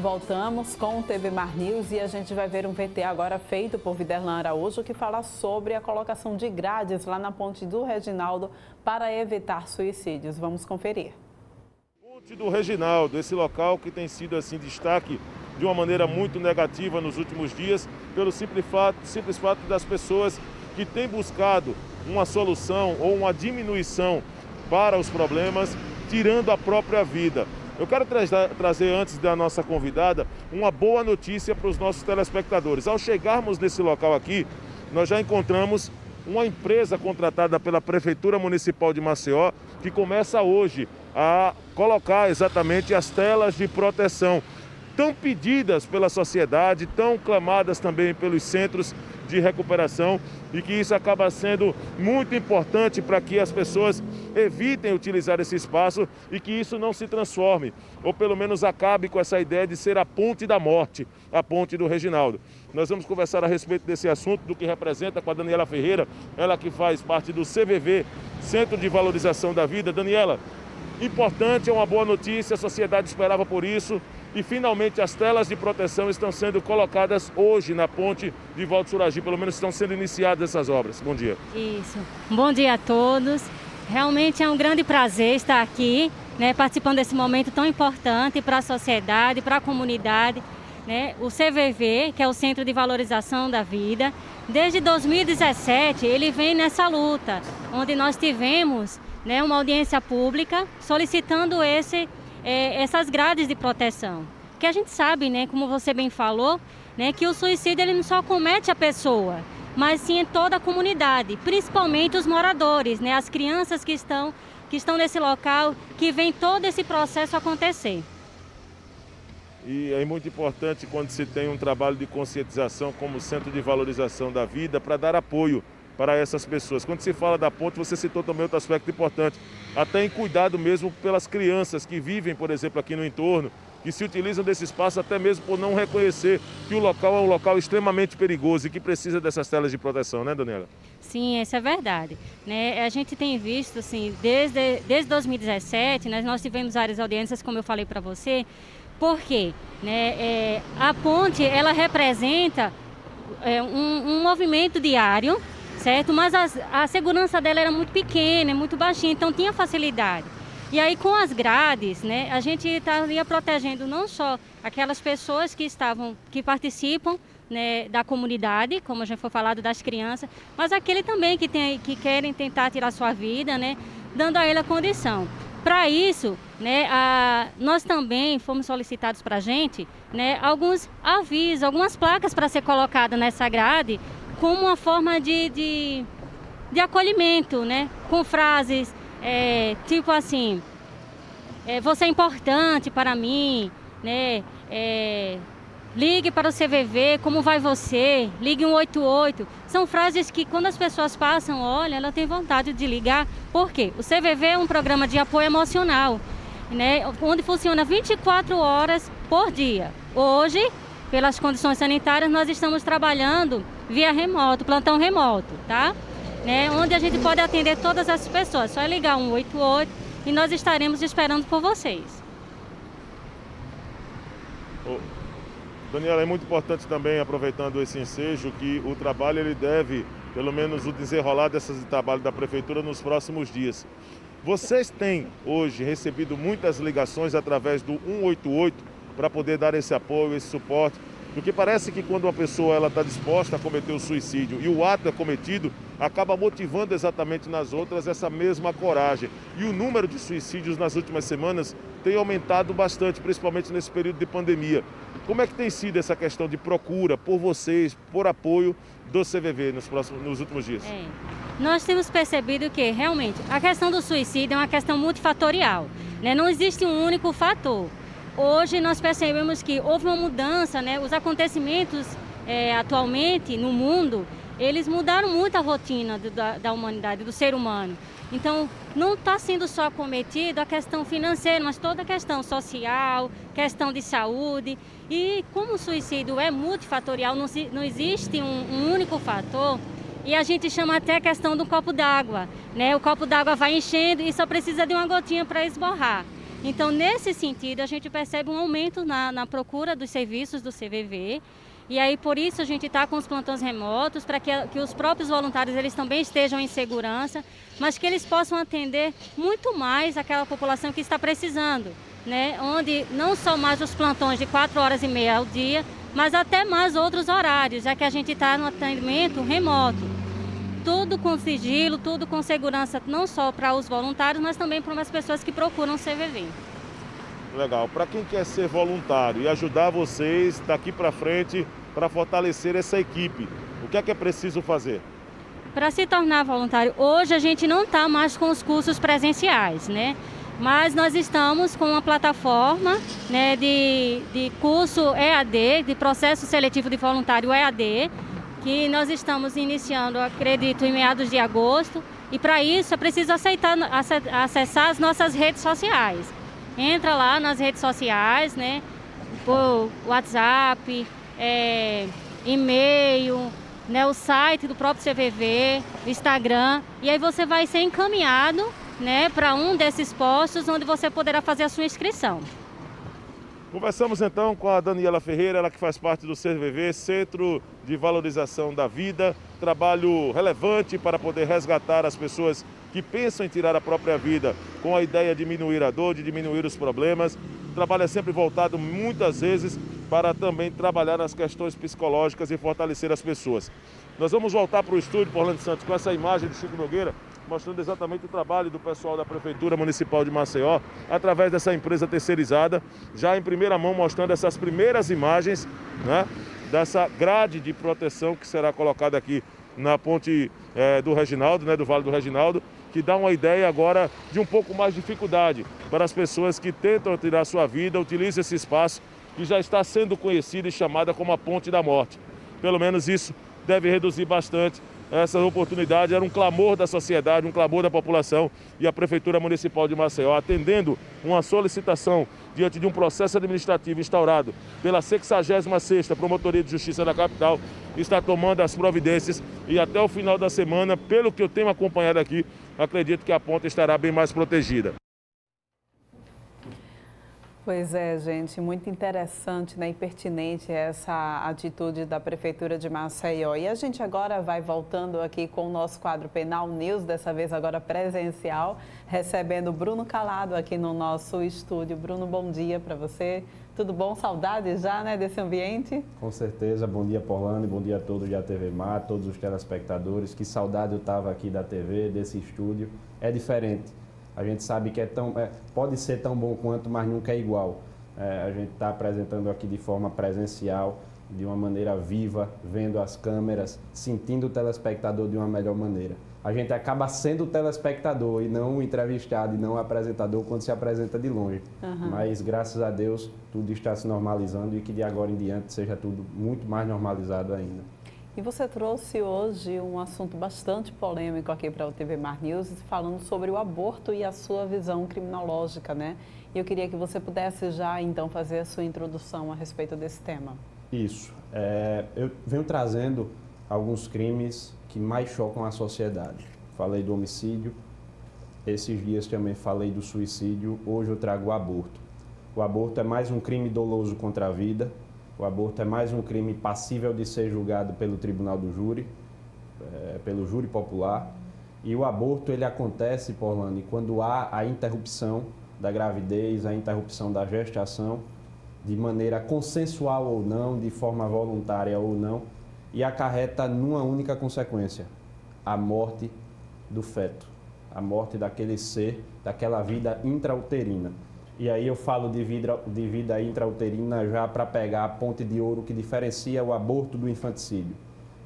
Voltamos com o TV Mar News e a gente vai ver um VT agora feito por Viderlan Araújo que fala sobre a colocação de grades lá na ponte do Reginaldo para evitar suicídios. Vamos conferir. Ponte do Reginaldo, esse local que tem sido assim destaque de uma maneira muito negativa nos últimos dias, pelo simples fato das pessoas que têm buscado uma solução ou uma diminuição para os problemas, tirando a própria vida. Eu quero trazer, antes da nossa convidada, uma boa notícia para os nossos telespectadores. Ao chegarmos nesse local aqui, nós já encontramos uma empresa contratada pela Prefeitura Municipal de Maceió, que começa hoje a colocar exatamente as telas de proteção, tão pedidas pela sociedade, tão clamadas também pelos centros de recuperação, e que isso acaba sendo muito importante para que as pessoas evitem utilizar esse espaço e que isso não se transforme, ou pelo menos acabe com essa ideia de ser a ponte da morte, a ponte do Reginaldo. Nós vamos conversar a respeito desse assunto, do que representa, com a Daniela Ferreira, ela que faz parte do CVV, Centro de Valorização da Vida. Daniela, importante, é uma boa notícia, a sociedade esperava por isso. E finalmente as telas de proteção estão sendo colocadas hoje na ponte de Valdo Suragi, pelo menos estão sendo iniciadas essas obras. Bom dia. Isso. Bom dia a todos. Realmente é um grande prazer estar aqui, né, participando desse momento tão importante para a sociedade, para a comunidade. Né? O CVV, que é o Centro de Valorização da Vida, desde 2017 ele vem nessa luta, onde nós tivemos, né, uma audiência pública solicitando essas grades de proteção. Que a gente sabe, né, como você bem falou, né, que o suicídio ele não só comete a pessoa, mas sim em toda a comunidade, principalmente os moradores, né, as crianças que estão nesse local, que vem todo esse processo acontecer. E é muito importante quando se tem um trabalho de conscientização como Centro de Valorização da Vida para dar apoio para essas pessoas. Quando se fala da ponte, você citou também outro aspecto importante, até em cuidado mesmo pelas crianças que vivem, por exemplo, aqui no entorno, que se utilizam desse espaço até mesmo por não reconhecer que o local é um local extremamente perigoso e que precisa dessas telas de proteção, né, Daniela? Sim, isso é verdade. Né? A gente tem visto, assim, desde 2017, né, nós tivemos várias audiências, como eu falei para você, porque né, a ponte, ela representa um movimento diário, certo? Mas a segurança dela era muito pequena, muito baixinha, então tinha facilidade. E aí com as grades, né, a gente estaria protegendo não só aquelas pessoas que participam, né, da comunidade, como já foi falado, das crianças, mas aquele também que querem tentar tirar sua vida, né, dando a ele a condição. Para isso, né, nós também fomos solicitados para a gente, né, alguns avisos, algumas placas para ser colocada nessa grade, como uma forma de acolhimento, né? Com frases tipo assim, você é importante para mim, né? Ligue para o CVV, como vai você? Ligue 188. São frases que quando as pessoas passam, olha, ela tem vontade de ligar. Por quê? O CVV é um programa de apoio emocional, né? Onde funciona 24 horas por dia. Hoje, pelas condições sanitárias, nós estamos trabalhando via remoto, plantão remoto, tá? Né? Onde a gente pode atender todas as pessoas. Só é ligar 188 e nós estaremos esperando por vocês. Daniela, é muito importante também, aproveitando esse ensejo, que o trabalho ele deve, pelo menos o desenrolar desse trabalho da Prefeitura nos próximos dias. Vocês têm hoje recebido muitas ligações através do 188 para poder dar esse apoio, esse suporte, porque parece que quando uma pessoa está disposta a cometer o suicídio e o ato é cometido, acaba motivando exatamente nas outras essa mesma coragem. E o número de suicídios nas últimas semanas tem aumentado bastante, principalmente nesse período de pandemia. Como é que tem sido essa questão de procura por vocês, por apoio do CVV nos últimos dias? Nós temos percebido que realmente a questão do suicídio é uma questão multifatorial, né? Não existe um único fator. Hoje nós percebemos que houve uma mudança, né? Os acontecimentos atualmente no mundo, eles mudaram muito a rotina da humanidade, do ser humano. Então, não está sendo só acometida a questão financeira, mas toda a questão social, questão de saúde. E como o suicídio é multifatorial, não existe um único fator, e a gente chama até a questão do copo d'água, né? O copo d'água vai enchendo e só precisa de uma gotinha para esborrar. Então, nesse sentido, a gente percebe um aumento na procura dos serviços do CVV. E aí, por isso, a gente está com os plantões remotos, para que os próprios voluntários eles também estejam em segurança, mas que eles possam atender muito mais aquela população que está precisando, né? Onde não são mais os plantões de 4h30 ao dia, mas até mais outros horários, já que a gente está no atendimento remoto. Tudo com sigilo, tudo com segurança, não só para os voluntários, mas também para as pessoas que procuram o CVV. Legal. Para quem quer ser voluntário e ajudar vocês daqui para frente para fortalecer essa equipe, o que é preciso fazer? Para se tornar voluntário, hoje a gente não está mais com os cursos presenciais, né? Mas nós estamos com uma plataforma, né, de curso EAD, de processo seletivo de voluntário EAD, que nós estamos iniciando, acredito, em meados de agosto. E para isso é preciso acessar as nossas redes sociais. Entra lá nas redes sociais, né, por WhatsApp, e-mail, né, o site do próprio CVV, Instagram, e aí você vai ser encaminhado, né, para um desses postos onde você poderá fazer a sua inscrição. Conversamos então com a Daniela Ferreira, ela que faz parte do CVV, Centro de Valorização da Vida, trabalho relevante para poder resgatar as pessoas que pensam em tirar a própria vida com a ideia de diminuir a dor, de diminuir os problemas. O trabalho é sempre voltado muitas vezes para também trabalhar nas questões psicológicas e fortalecer as pessoas. Nós vamos voltar para o estúdio, por Orlando Santos, com essa imagem de Chico Nogueira, mostrando exatamente o trabalho do pessoal da Prefeitura Municipal de Maceió, através dessa empresa terceirizada, já em primeira mão mostrando essas primeiras imagens, né, dessa grade de proteção que será colocada aqui na ponte do Reginaldo, né, do Vale do Reginaldo, que dá uma ideia agora de um pouco mais de dificuldade para as pessoas que tentam tirar sua vida, utilizam esse espaço que já está sendo conhecida e chamada como a Ponte da Morte. Pelo menos isso deve reduzir bastante essa oportunidade. Era um clamor da sociedade, um clamor da população, e a Prefeitura Municipal de Maceió, atendendo uma solicitação diante de um processo administrativo instaurado pela 66ª Promotoria de Justiça da capital, está tomando as providências e até o final da semana, pelo que eu tenho acompanhado aqui, acredito que a ponte estará bem mais protegida. Pois é, gente, muito interessante, né, e pertinente essa atitude da Prefeitura de Maceió. E a gente agora vai voltando aqui com o nosso quadro Penal News, dessa vez agora presencial, recebendo Bruno Calado aqui no nosso estúdio. Bruno, bom dia para você. Tudo bom? Saudade já, né, desse ambiente? Com certeza. Bom dia, Porlane. Bom dia a todos da TV Mar, todos os telespectadores. Que saudade eu estava aqui da TV, desse estúdio. É diferente. A gente sabe que pode ser tão bom quanto, mas nunca é igual. A gente está apresentando aqui de forma presencial, de uma maneira viva, vendo as câmeras, sentindo o telespectador de uma melhor maneira. A gente acaba sendo o telespectador e não o entrevistado e não o apresentador quando se apresenta de longe. Mas, graças a Deus, tudo está se normalizando e que de agora em diante seja tudo muito mais normalizado ainda. E você trouxe hoje um assunto bastante polêmico aqui para o TV Mar News, falando sobre o aborto e a sua visão criminológica, né? E eu queria que você pudesse já, então, fazer a sua introdução a respeito desse tema. Isso. Eu venho trazendo alguns crimes que mais chocam a sociedade. Falei do homicídio, esses dias também falei do suicídio, hoje eu trago o aborto. O aborto é mais um crime doloso contra a vida. O aborto é mais um crime passível de ser julgado pelo tribunal do júri, pelo júri popular. E o aborto, ele acontece, Porlane, quando há a interrupção da gravidez, a interrupção da gestação, de maneira consensual ou não, de forma voluntária ou não, e acarreta numa única consequência, a morte do feto, a morte daquele ser, daquela vida intrauterina. E aí eu falo de vida intrauterina já para pegar a ponte de ouro que diferencia o aborto do infanticídio.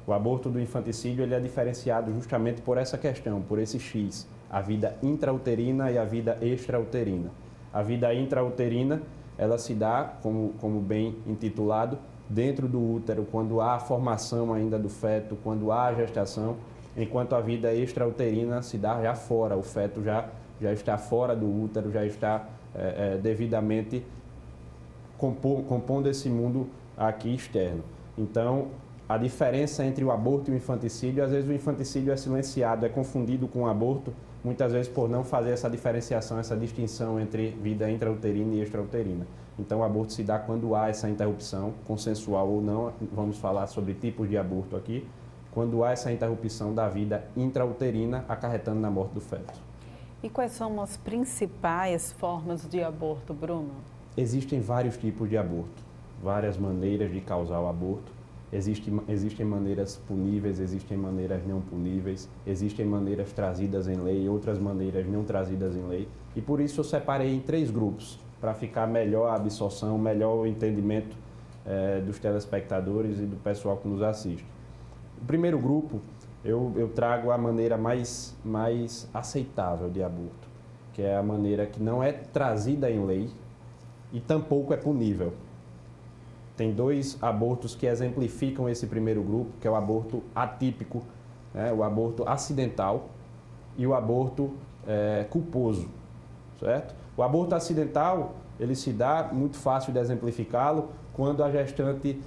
O aborto do infanticídio ele é diferenciado justamente por essa questão, por esse X, a vida intrauterina e a vida extrauterina. A vida intrauterina, ela se dá, como bem intitulado, dentro do útero, quando há a formação ainda do feto, quando há a gestação, enquanto a vida extrauterina se dá já fora, o feto já está fora do útero, já está devidamente compondo esse mundo aqui externo. Então, a diferença entre o aborto e o infanticídio, às vezes o infanticídio é silenciado, é confundido com o aborto, muitas vezes por não fazer essa diferenciação, essa distinção entre vida intrauterina e extrauterina. Então, o aborto se dá quando há essa interrupção, consensual ou não, vamos falar sobre tipos de aborto aqui, quando há essa interrupção da vida intrauterina, acarretando na morte do feto. E quais são as principais formas de aborto, Bruno? Existem vários tipos de aborto, várias maneiras de causar o aborto. Existem maneiras puníveis, existem maneiras não puníveis, existem maneiras trazidas em lei, outras maneiras não trazidas em lei. E por isso eu separei em 3 grupos, para ficar melhor a absorção, melhor o entendimento dos telespectadores e do pessoal que nos assiste. O primeiro grupo, eu trago a maneira mais aceitável de aborto, que é a maneira que não é trazida em lei e tampouco é punível. Tem 2 abortos que exemplificam esse primeiro grupo, que é o aborto atípico, né? O aborto acidental e o aborto culposo, certo? O aborto acidental, ele se dá, muito fácil de exemplificá-lo, quando a gestante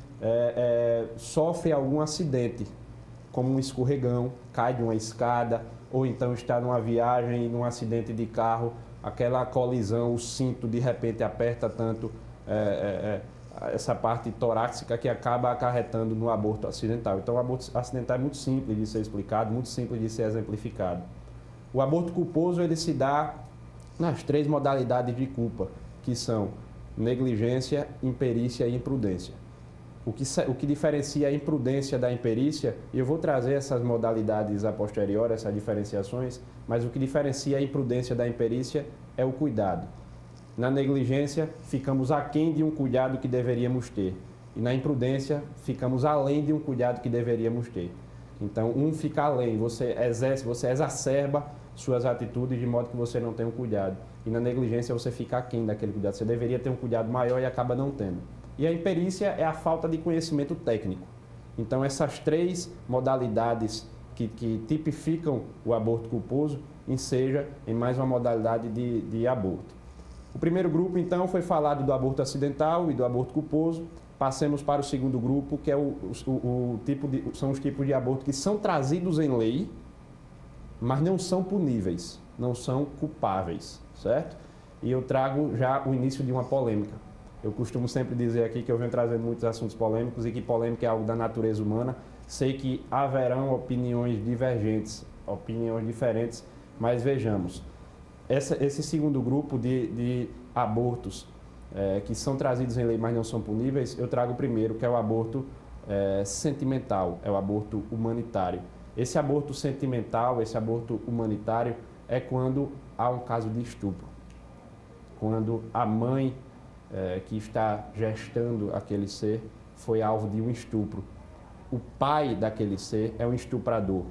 sofre algum acidente, como um escorregão, cai de uma escada, ou então está numa viagem, num acidente de carro, aquela colisão, o cinto de repente aperta tanto essa parte torácica que acaba acarretando no aborto acidental. Então, o aborto acidental é muito simples de ser explicado, muito simples de ser exemplificado. O aborto culposo, ele se dá nas 3 modalidades de culpa, que são negligência, imperícia e imprudência. O que diferencia a imprudência da imperícia, e eu vou trazer essas modalidades a posteriori, essas diferenciações, mas o que diferencia a imprudência da imperícia é o cuidado. Na negligência, ficamos aquém de um cuidado que deveríamos ter. E na imprudência, ficamos além de um cuidado que deveríamos ter. Então, um fica além, você exacerba suas atitudes de modo que você não tem um cuidado. E na negligência, você fica aquém daquele cuidado. Você deveria ter um cuidado maior e acaba não tendo. E a imperícia é a falta de conhecimento técnico. Então, essas 3 modalidades que tipificam o aborto culposo enseja em mais uma modalidade de aborto. O primeiro grupo, então, foi falado do aborto acidental e do aborto culposo. Passemos para o segundo grupo, que é são os tipos de aborto que são trazidos em lei, mas não são puníveis, não são culpáveis, certo? E eu trago já o início de uma polêmica. Eu costumo sempre dizer aqui que eu venho trazendo muitos assuntos polêmicos e que polêmica é algo da natureza humana. Sei que haverão opiniões divergentes, opiniões diferentes, mas vejamos. Esse segundo grupo de abortos que são trazidos em lei, mas não são puníveis, eu trago o primeiro, que é o aborto sentimental, é o aborto humanitário. Esse aborto sentimental, esse aborto humanitário, é quando há um caso de estupro. Quando a mãe que está gestando aquele ser foi alvo de um estupro. O pai daquele ser é um estuprador.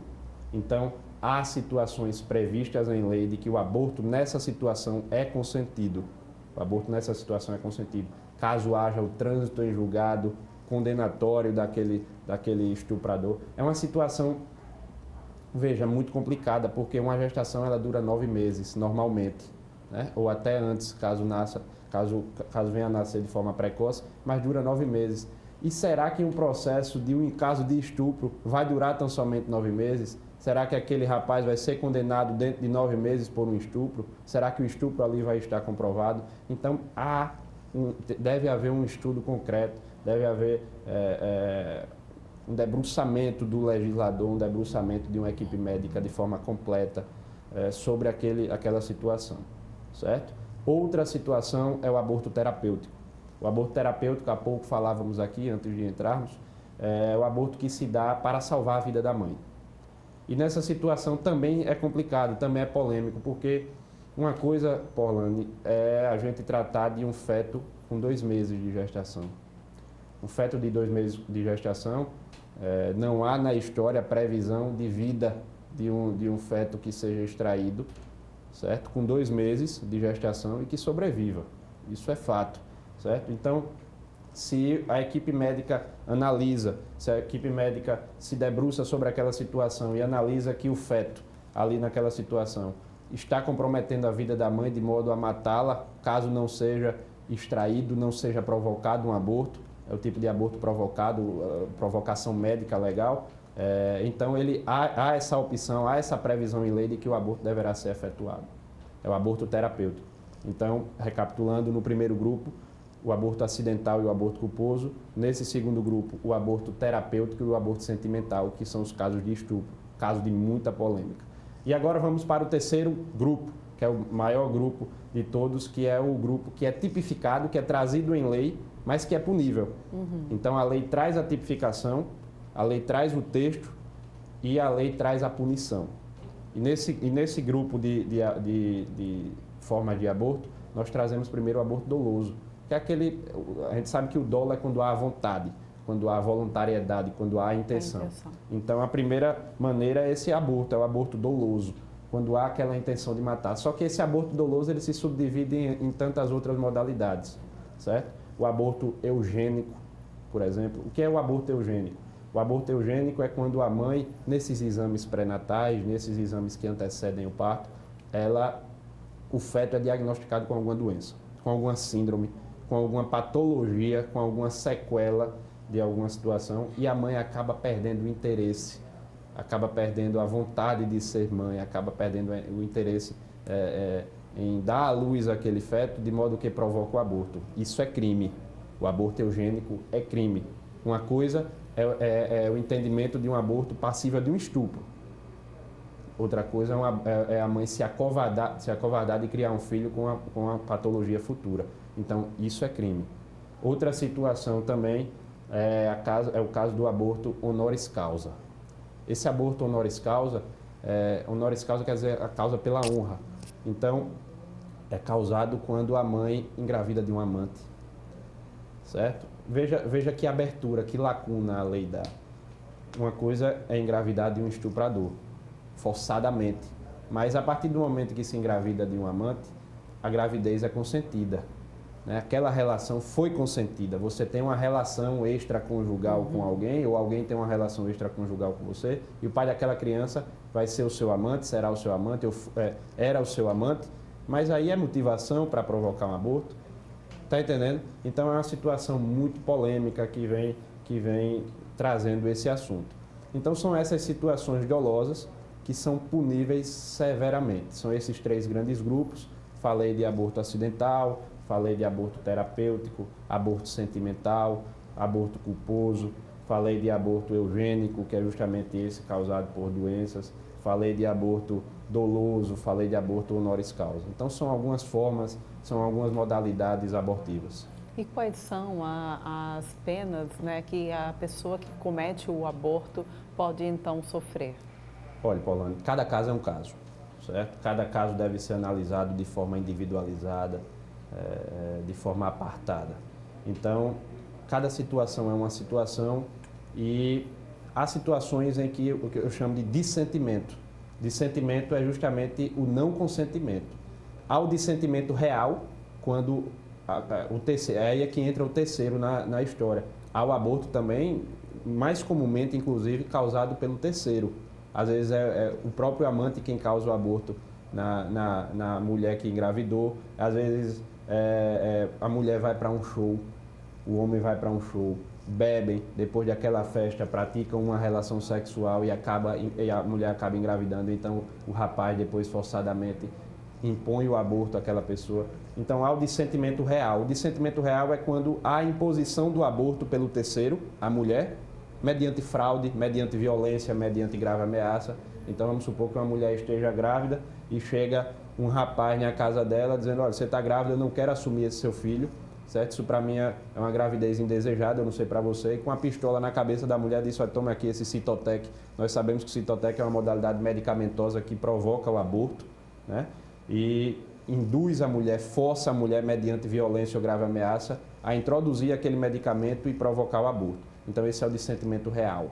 Então, há situações previstas em lei de que o aborto nessa situação é consentido. O aborto nessa situação é consentido. Caso haja o trânsito em julgado condenatório daquele estuprador. É uma situação, veja, muito complicada, porque uma gestação ela dura 9 meses, normalmente, né? Ou até antes, caso venha a nascer de forma precoce, mas dura 9 meses. E será que um processo de um caso de estupro vai durar tão somente 9 meses? Será que aquele rapaz vai ser condenado dentro de 9 meses por um estupro? Será que o estupro ali vai estar comprovado? Então, deve haver um estudo concreto, deve haver um debruçamento do legislador, um debruçamento de uma equipe médica de forma completa sobre aquela situação, certo? Outra situação é o aborto terapêutico. O aborto terapêutico, há pouco falávamos aqui, antes de entrarmos, é o aborto que se dá para salvar a vida da mãe. E nessa situação também é complicado, também é polêmico, porque uma coisa, Porlane, é a gente tratar de um feto com 2 meses de gestação. Um feto de 2 meses de gestação, não há na história previsão de vida de um feto que seja extraído, certo? Com 2 meses de gestação e que sobreviva. Isso é fato, certo? Então, se a equipe médica analisa, se a equipe médica se debruça sobre aquela situação e analisa que o feto ali naquela situação está comprometendo a vida da mãe de modo a matá-la, caso não seja extraído, não seja provocado um aborto, é o tipo de aborto provocado, provocação médica legal. Então, há essa opção, há essa previsão em lei de que o aborto deverá ser efetuado. É o aborto terapêutico. Então, recapitulando, no primeiro grupo, o aborto acidental e o aborto culposo. Nesse segundo grupo, o aborto terapêutico e o aborto sentimental, que são os casos de estupro, casos de muita polêmica. E agora vamos para o terceiro grupo, que é o maior grupo de todos, que é o grupo que é tipificado, que é trazido em lei, mas que é punível. Então, a lei traz a tipificação, a lei traz o texto e a lei traz a punição. E nesse grupo de forma de aborto, nós trazemos primeiro o aborto doloso, que é aquele, a gente sabe que o dolo é quando há vontade, quando há voluntariedade, quando há intenção. Então, a primeira maneira é esse aborto, é o aborto doloso, quando há aquela intenção de matar. Só que esse aborto doloso, ele se subdivide em tantas outras modalidades, certo? O aborto eugênico, por exemplo. O que é o aborto eugênico? O aborto eugênico é quando a mãe, nesses exames pré-natais, nesses exames que antecedem o parto, o feto é diagnosticado com alguma doença, com alguma síndrome, com alguma patologia, com alguma sequela de alguma situação, e a mãe acaba perdendo o interesse, acaba perdendo a vontade de ser mãe, acaba perdendo o interesse em dar à luz aquele feto, de modo que provoca o aborto. Isso é crime. O aborto eugênico é crime. Uma coisa é o entendimento de um aborto passível de um estupro. Outra coisa é a mãe se acovardar de criar um filho com uma patologia futura. Então, isso é crime. Outra situação também é o caso do aborto honoris causa. Esse aborto honoris causa quer dizer a causa pela honra. Então, é causado quando a mãe engravida de um amante. Certo? Veja que abertura, que lacuna a lei dá. Uma coisa é engravidar de um estuprador, forçadamente. Mas a partir do momento que se engravida de um amante, a gravidez é consentida. Né? Aquela relação foi consentida. Você tem uma relação extraconjugal com alguém, ou alguém tem uma relação extraconjugal com você, e o pai daquela criança vai ser o seu amante, será o seu amante, era o seu amante, mas aí é motivação para provocar um aborto. Está entendendo? Então é uma situação muito polêmica que vem trazendo esse assunto. Então são essas situações dolosas que são puníveis severamente. São esses três grandes grupos. Falei de aborto acidental, falei de aborto terapêutico, aborto sentimental, aborto culposo, falei de aborto eugênico, que é justamente esse causado por doenças, falei de aborto doloso, falei de aborto honoris causa. Então são algumas formas, são algumas modalidades abortivas. E quais são as penas, né, que a pessoa que comete o aborto pode então sofrer? Olha, Paulane, cada caso é um caso, certo? Cada caso deve ser analisado de forma individualizada, de forma apartada. Então, cada situação é uma situação e há situações em que o que eu chamo de dissentimento. Dissentimento é justamente o não consentimento. Há o dissentimento real, quando o terceiro, aí é que entra o terceiro na história. Há o aborto também, mais comumente, inclusive, causado pelo terceiro. Às vezes é o próprio amante quem causa o aborto na mulher que engravidou. Às vezes a mulher vai para um show, o homem vai para um show, bebem, depois daquela festa praticam uma relação sexual e a mulher acaba engravidando. Então o rapaz depois forçadamente impõe o aborto àquela pessoa. Então há o dissentimento real. O dissentimento real é quando há a imposição do aborto pelo terceiro, a mulher, mediante fraude, mediante violência, mediante grave ameaça. Então vamos supor que uma mulher esteja grávida e chega um rapaz na casa dela dizendo: olha, você está grávida, eu não quero assumir esse seu filho, certo? Isso para mim é uma gravidez indesejada, eu não sei para você. E com a pistola na cabeça da mulher disse: olha, toma aqui esse Citotec. Nós sabemos que o Citotec é uma modalidade medicamentosa que provoca o aborto, né? E induz a mulher, força a mulher mediante violência ou grave ameaça a introduzir aquele medicamento e provocar o aborto. Então esse é o dissentimento real.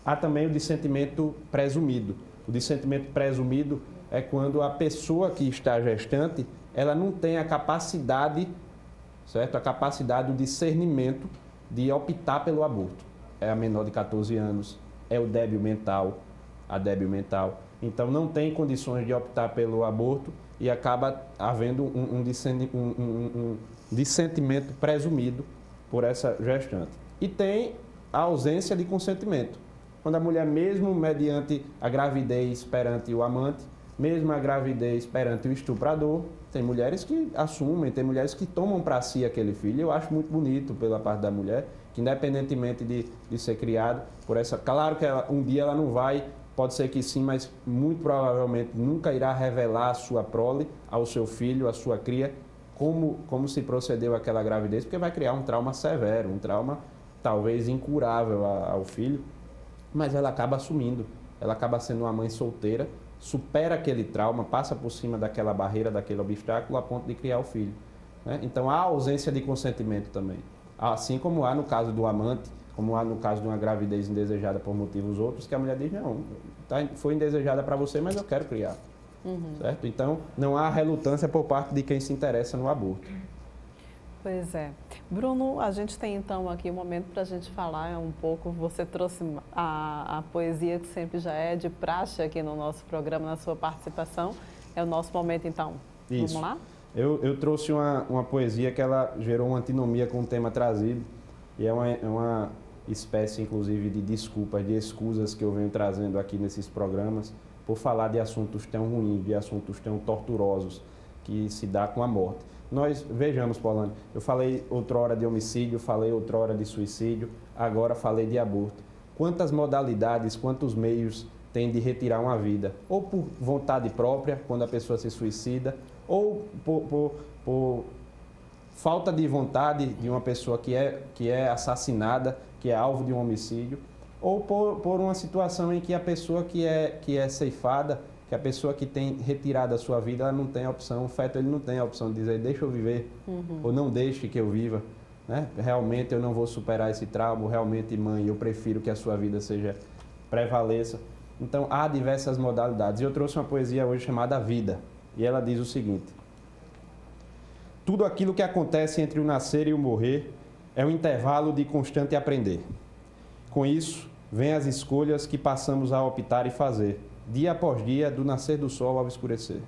Há também o dissentimento presumido. O dissentimento presumido é quando a pessoa que está gestante, ela não tem a capacidade, certo? A capacidade, o discernimento de optar pelo aborto. É a menor de 14 anos, é o débil mental, a débil mental. Então não tem condições de optar pelo aborto e acaba havendo um dissentimento presumido por essa gestante. E tem a ausência de consentimento. Quando a mulher, mesmo mediante a gravidez perante o amante, mesmo a gravidez perante o estuprador, tem mulheres que assumem, tem mulheres que tomam para si aquele filho. Eu acho muito bonito pela parte da mulher, que independentemente de ser criado por essa... Claro que um dia ela não vai, pode ser que sim, mas muito provavelmente nunca irá revelar a sua prole ao seu filho, à sua cria, como se procedeu aquela gravidez, porque vai criar um trauma severo, um trauma talvez incurável ao filho, mas ela acaba assumindo, ela acaba sendo uma mãe solteira, supera aquele trauma, passa por cima daquela barreira, daquele obstáculo, a ponto de criar o filho, né? Então há ausência de consentimento também, assim como há no caso do amante, como há no caso de uma gravidez indesejada por motivos outros, que a mulher diz, não, foi indesejada para você, mas eu quero criar. Certo? Então, não há relutância por parte de quem se interessa no aborto. Pois é. Bruno, a gente tem então aqui um momento para a gente falar um pouco. Você trouxe a poesia que sempre já é de praxe aqui no nosso programa, na sua participação. É o nosso momento então. Isso. Vamos lá? Eu trouxe uma poesia que ela gerou uma antinomia com o tema trazido. E é uma espécie, inclusive, de desculpas, de escusas que eu venho trazendo aqui nesses programas por falar de assuntos tão ruins, de assuntos tão torturosos que se dá com a morte. Nós, vejamos, Paulane, eu falei outrora de homicídio, falei outrora de suicídio, agora falei de aborto. Quantas modalidades, quantos meios tem de retirar uma vida? Ou por vontade própria, quando a pessoa se suicida, ou por falta de vontade de uma pessoa que é assassinada, que é alvo de um homicídio, ou por uma situação em que a pessoa que é ceifada, que a pessoa que tem retirado a sua vida, ela não tem a opção, o feto ele não tem a opção de dizer, deixa eu viver, ou não deixe que eu viva, né? Realmente eu não vou superar esse trauma, realmente, mãe, eu prefiro que a sua vida prevaleça. Então, há diversas modalidades. E eu trouxe uma poesia hoje chamada Vida, e ela diz o seguinte: tudo aquilo que acontece entre o nascer e o morrer é um intervalo de constante aprender. Com isso, vêm as escolhas que passamos a optar e fazer, dia após dia, do nascer do sol ao escurecer.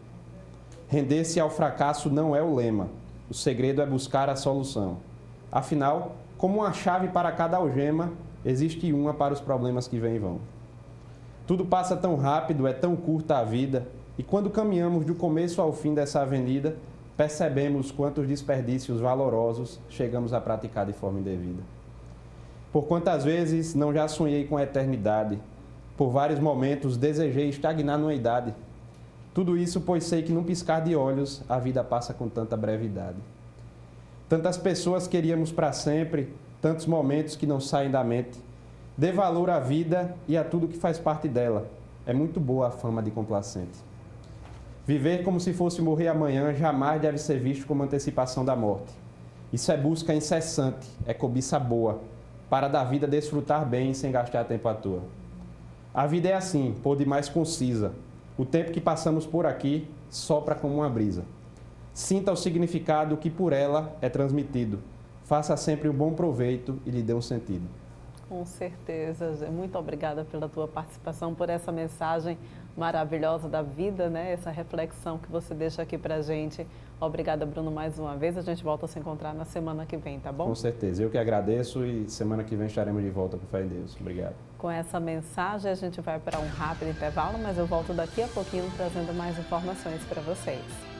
Render-se ao fracasso não é o lema, o segredo é buscar a solução. Afinal, como uma chave para cada algema, existe uma para os problemas que vêm e vão. Tudo passa tão rápido, é tão curta a vida, e quando caminhamos do começo ao fim dessa avenida, percebemos quantos desperdícios valorosos chegamos a praticar de forma indevida. Por quantas vezes não já sonhei com a eternidade, por vários momentos desejei estagnar numa idade. Tudo isso pois sei que num piscar de olhos a vida passa com tanta brevidade. Tantas pessoas queríamos para sempre, tantos momentos que não saem da mente. Dê valor à vida e a tudo que faz parte dela. É muito boa a fama de complacente. Viver como se fosse morrer amanhã jamais deve ser visto como antecipação da morte. Isso é busca incessante, é cobiça boa, para da vida desfrutar bem sem gastar tempo à toa. A vida é assim, por demais concisa. O tempo que passamos por aqui sopra como uma brisa. Sinta o significado que por ela é transmitido. Faça sempre um bom proveito e lhe dê um sentido. Com certeza. Muito obrigada pela tua participação, por essa mensagem maravilhosa da vida, né? Essa reflexão que você deixa aqui pra gente. Obrigada, Bruno, mais uma vez. A gente volta a se encontrar na semana que vem, tá bom? Com certeza. Eu que agradeço e semana que vem estaremos de volta com fé em Deus. Obrigado. Com essa mensagem, a gente vai para um rápido intervalo, mas eu volto daqui a pouquinho trazendo mais informações para vocês.